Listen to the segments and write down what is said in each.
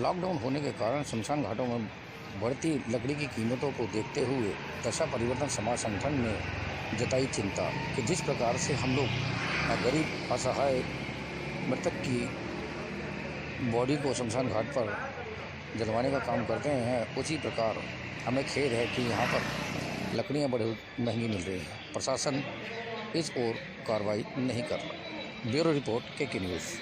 Lockdown होने के कारण शमशान घाटों में बढ़ती लकड़ी की कीमतों को देखते हुए दशा परिवर्तन समाज संगठन ने जताई चिंता कि जिस प्रकार से हम लोग गरीब असहाय मृतक की बॉडी को शमशान घाट पर जलवाने का काम करते हैं, उसी प्रकार हमें खेद है कि यहाँ पर लकड़ियाँ बड़ी महंगी मिल रही हैं। प्रशासन इस ओर कार्रवाई नहीं कर रहा। ब्यूरो रिपोर्ट के न्यूज़।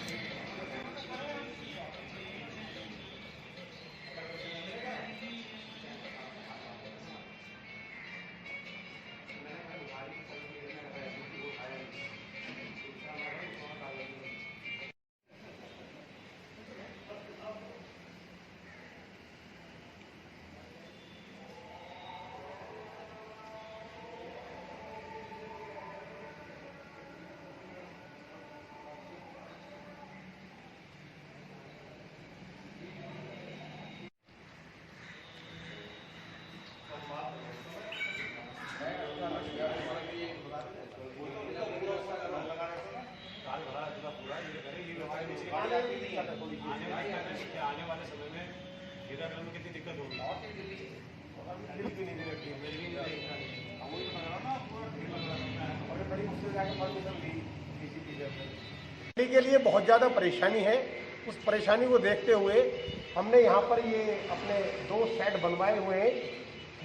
आने वाले समय में हीराकरण में कितनी दिक्कत होगी। के लिए बहुत ज़्यादा परेशानी है। उस परेशानी को देखते हुए हमने यहाँ पर ये अपने 2 सेट बनवाए हुए हैं,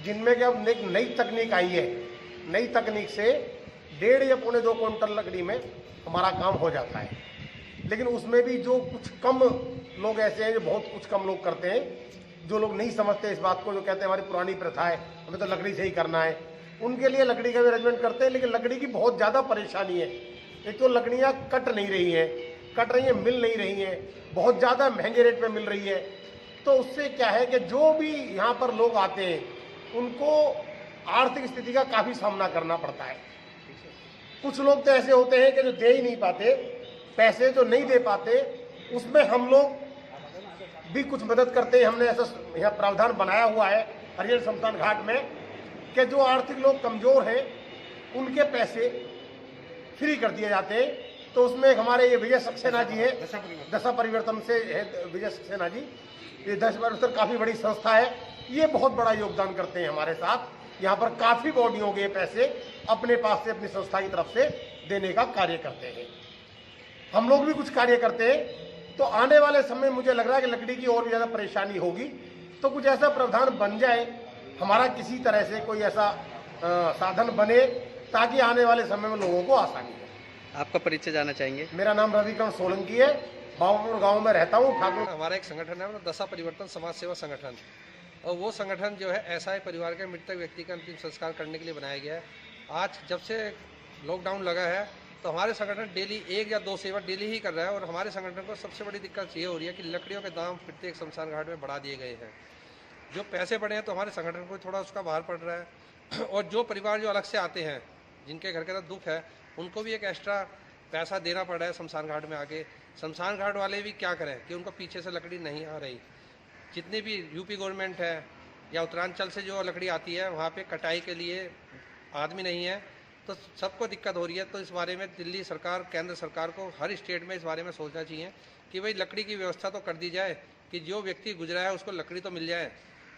जिनमें कि अब एक नई तकनीक आई है। नई तकनीक से 1.5 या पौने 2 क्विंटल लकड़ी में हमारा काम हो जाता है। लेकिन उसमें भी जो कुछ कम लोग ऐसे हैं, जो बहुत कुछ कम लोग करते हैं, जो लोग नहीं समझते इस बात को, जो कहते हैं हमारी पुरानी प्रथा है, हमें तो लकड़ी से ही करना है, उनके लिए लकड़ी का भी अरेंजमेंट करते हैं। लेकिन लकड़ी की बहुत ज़्यादा परेशानी है। एक तो लकड़ियाँ कट नहीं रही हैं, कट रही हैं, मिल नहीं रही हैं, बहुत ज़्यादा महंगे रेट पे मिल रही है। तो उससे क्या है कि जो भी यहाँ पर लोग आते हैं, उनको आर्थिक स्थिति का काफ़ी सामना करना पड़ता है। कुछ लोग तो ऐसे होते हैं कि जो दे ही नहीं पाते, पैसे जो नहीं दे पाते, उसमें हम लोग भी कुछ मदद करते हैं। हमने ऐसा यहाँ प्रावधान बनाया हुआ है हरिहर शमशान घाट में कि जो आर्थिक लोग कमज़ोर हैं, उनके पैसे फ्री कर दिए जाते हैं। तो उसमें एक हमारे ये विजय सक्सेना जी है, दशा परिवर्तन से है विजय सक्सेना जी। ये दशा परिवर्तन काफ़ी बड़ी संस्था है, ये बहुत बड़ा योगदान करते हैं हमारे साथ। यहाँ पर काफ़ी बॉडियों के पैसे अपने पास से, अपनी संस्था की तरफ से देने का कार्य करते हैं। हम लोग भी कुछ कार्य करते हैं। तो आने वाले समय में मुझे लग रहा है कि लकड़ी की और भी ज़्यादा परेशानी होगी। तो कुछ ऐसा प्रावधान बन जाए, हमारा किसी तरह से कोई ऐसा साधन बने, ताकि आने वाले समय में लोगों को आसानी हो। आपका परिचय जानना चाहेंगे? मेरा नाम रविकरण सोलंकी है, बाबूपुर गांव में रहता हूँ। ठाकुर हमारा एक संगठन है, दशा परिवर्तन समाज सेवा संगठन, और वो संगठन जो है ऐसा परिवार के मृतक व्यक्ति का अंतिम संस्कार करने के लिए बनाया गया है। आज जब से लॉकडाउन लगा है, तो हमारे संगठन डेली 1 या 2 सेवा डेली ही कर रहा है। और हमारे संगठन को सबसे बड़ी दिक्कत ये हो रही है कि लकड़ियों के दाम प्रत्येक शमशान घाट में बढ़ा दिए गए हैं। जो पैसे बढ़े हैं तो हमारे संगठन को थोड़ा उसका भार पड़ रहा है। और जो परिवार जो अलग से आते हैं, जिनके घर के अंदर दुख है, उनको भी एक एक्स्ट्रा पैसा देना पड़ रहा है शमशान घाट में आके। शमशान घाट वाले भी क्या करें कि उनको पीछे से लकड़ी नहीं आ रही। जितनी भी यूपी गवर्नमेंट है या उत्तरांचल से जो लकड़ी आती है, वहाँ पे कटाई के लिए आदमी नहीं है, तो सबको दिक्कत हो रही है। तो इस बारे में दिल्ली सरकार, केंद्र सरकार को हर स्टेट में इस बारे में सोचना चाहिए कि भाई लकड़ी की व्यवस्था तो कर दी जाए कि जो व्यक्ति गुजरा है उसको लकड़ी तो मिल जाए।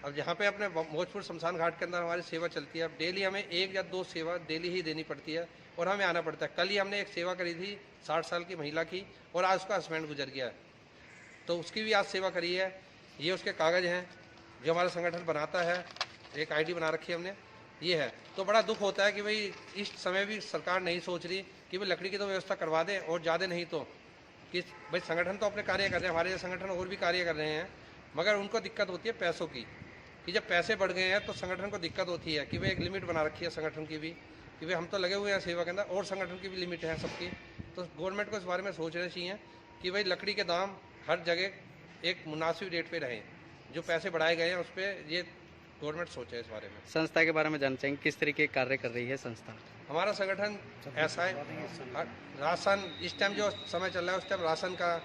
अब जहाँ पे अपने भोजपुर शमशान घाट के अंदर हमारी सेवा चलती है, अब डेली हमें 1 या 2 सेवा डेली ही देनी पड़ती है और हमें आना पड़ता है। कल ही हमने एक सेवा करी थी 60 साल की महिला की, और आज उसका हस्बैंड गुजर गया है, तो उसकी भी आज सेवा करी है। ये उसके कागज़ हैं जो हमारा संगठन बनाता है, एक ID बना रखी है हमने, ये है। तो बड़ा दुख होता है कि भाई इस समय भी सरकार नहीं सोच रही कि भाई लकड़ी की तो व्यवस्था करवा दें, और ज़्यादा नहीं तो कि भाई संगठन तो अपने कार्य कर रहे हैं, हमारे संगठन और भी कार्य कर रहे हैं, मगर उनको दिक्कत होती है पैसों की, कि जब पैसे बढ़ गए हैं तो संगठन को दिक्कत होती है कि भाई एक लिमिट बना रखी है संगठन की भी, कि भाई हम तो लगे हुए हैं सेवा के अंदर, और संगठन की भी लिमिट है सबकी। तो गवर्नमेंट को इस बारे में सोचना चाहिए कि भाई लकड़ी के दाम हर जगह एक मुनासिब रेट पे रहें। जो पैसे बढ़ाए गए हैं उस पर ये गवर्नमेंट सोचे इस बारे में। संस्था के बारे में जानना चाहेंगे, किस तरीके कार्य कर रही है संस्था? हमारा संगठन ऐसा है, राशन इस टाइम जो समय चल रहा है उस टाइम राशन का,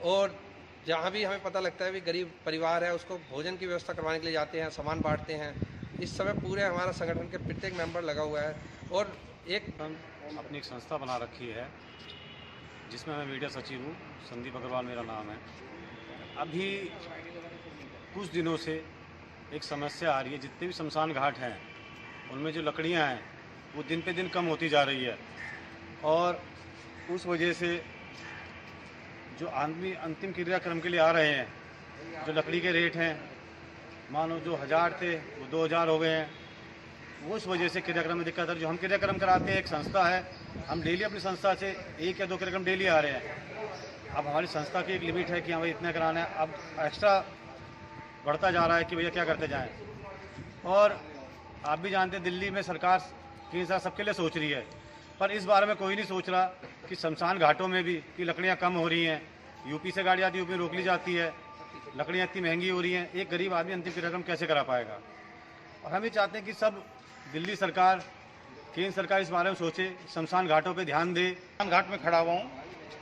और जहाँ भी हमें पता लगता है भी गरीब परिवार है उसको भोजन की व्यवस्था करवाने के लिए जाते हैं, सामान बांटते हैं। इस समय पूरे हमारा संगठन के प्रत्येक मेंबर लगा हुआ है। और एक अपनी एक संस्था बना रखी है जिसमें मैं मीडिया सचिव हूँ, संदीप अग्रवाल मेरा नाम है। अभी कुछ दिनों से एक समस्या आ रही है। जितने भी शमशान घाट हैं उनमें जो लकड़ियां हैं वो दिन पे दिन कम होती जा रही है, और उस वजह से जो आदमी अंतिम क्रियाक्रम के लिए आ रहे हैं, जो लकड़ी के रेट हैं मानो जो 1000 थे वो 2000 हो गए हैं। वो उस वजह से क्रियाक्रम में दिक्कत है। जो हम क्रियाक्रम कराते हैं, एक संस्था है, हम डेली अपनी संस्था से 1 या 2 क्रियाक्रम डेली आ रहे हैं। अब हमारी संस्था की एक लिमिट है कि हाँ भाई इतना कराना है। अब एक्स्ट्रा बढ़ता जा रहा है कि भैया क्या करते जाएं। और आप भी जानते हैं दिल्ली में सरकार केंद्र सरकार सबके लिए सोच रही है, पर इस बारे में कोई नहीं सोच रहा कि शमशान घाटों में भी कि लकड़ियाँ कम हो रही हैं। यूपी से गाड़ी आती है, यूपी में रोक ली जाती है, लकड़ियाँ इतनी महंगी हो रही हैं, एक गरीब आदमी अंतिम क्रियाक्रम कैसे करा पाएगा। और हम ये चाहते हैं कि सब दिल्ली सरकार, केंद्र सरकार इस बारे में सोचे, शमशान घाटों पे ध्यान दे। शमशान घाट में खड़ा हुआ हूँ,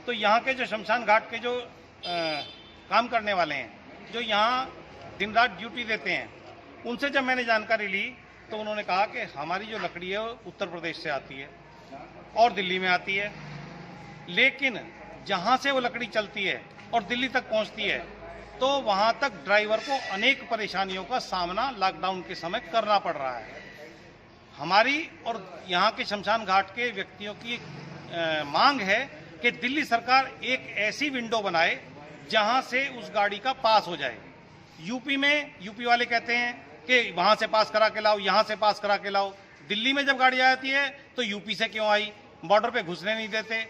तो यहाँ के जो शमशान घाट के जो काम करने वाले हैं, जो यहाँ दिन रात ड्यूटी देते हैं, उनसे जब मैंने जानकारी ली तो उन्होंने कहा कि हमारी जो लकड़ी है वो उत्तर प्रदेश से आती है और दिल्ली में आती है, लेकिन जहाँ से वो लकड़ी चलती है और दिल्ली तक पहुँचती है तो वहाँ तक ड्राइवर को अनेक परेशानियों का सामना लॉकडाउन के समय करना पड़ रहा है। हमारी और यहाँ के शमशान घाट के व्यक्तियों की मांग है कि दिल्ली सरकार एक ऐसी विंडो बनाए जहाँ से उस गाड़ी का पास हो जाए। यूपी में यूपी वाले कहते हैं कि वहाँ से पास करा के लाओ, यहाँ से पास करा के लाओ। दिल्ली में जब गाड़ी आती है तो यूपी से क्यों आई, बॉर्डर पे घुसने नहीं देते।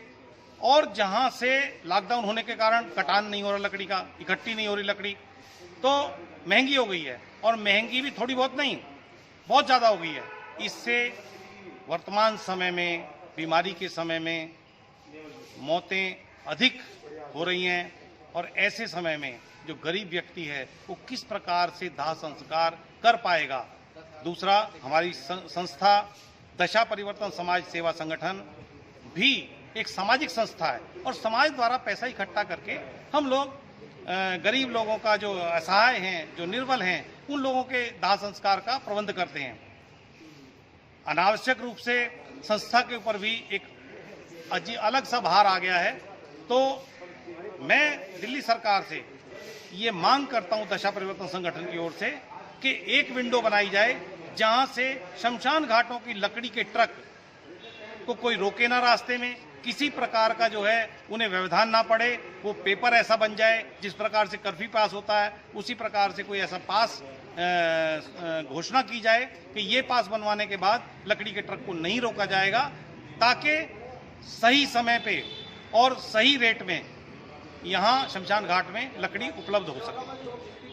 और जहाँ से लॉकडाउन होने के कारण कटान नहीं हो रहा लकड़ी का, इकट्ठी नहीं हो रही लकड़ी, तो महंगी हो गई है। और महंगी भी थोड़ी बहुत नहीं, बहुत ज़्यादा हो गई है। इससे वर्तमान समय में, बीमारी के समय में मौतें अधिक हो रही हैं, और ऐसे समय में जो गरीब व्यक्ति है वो किस प्रकार से दाह संस्कार कर पाएगा। दूसरा, हमारी संस्था दशा परिवर्तन समाज सेवा संगठन भी एक सामाजिक संस्था है, और समाज द्वारा पैसा इकट्ठा करके हम लोग गरीब लोगों का, जो असहाय हैं, जो निर्बल हैं, उन लोगों के दाह संस्कार का प्रबंध करते हैं। अनावश्यक रूप से संस्था के ऊपर भी एक अलग सा भार आ गया है। तो मैं दिल्ली सरकार से ये मांग करता हूं, दशा परिवर्तन संगठन की ओर से, कि एक विंडो बनाई जाए जहां से शमशान घाटों की लकड़ी के ट्रक को कोई रोके ना रास्ते में, किसी प्रकार का जो है उन्हें व्यवधान ना पड़े। वो पेपर ऐसा बन जाए जिस प्रकार से कर्फ्यू पास होता है, उसी प्रकार से कोई ऐसा पास घोषणा की जाए कि ये पास बनवाने के बाद लकड़ी के ट्रक को नहीं रोका जाएगा, ताकि सही समय पे और सही रेट में यहाँ शमशान घाट में लकड़ी उपलब्ध हो सके।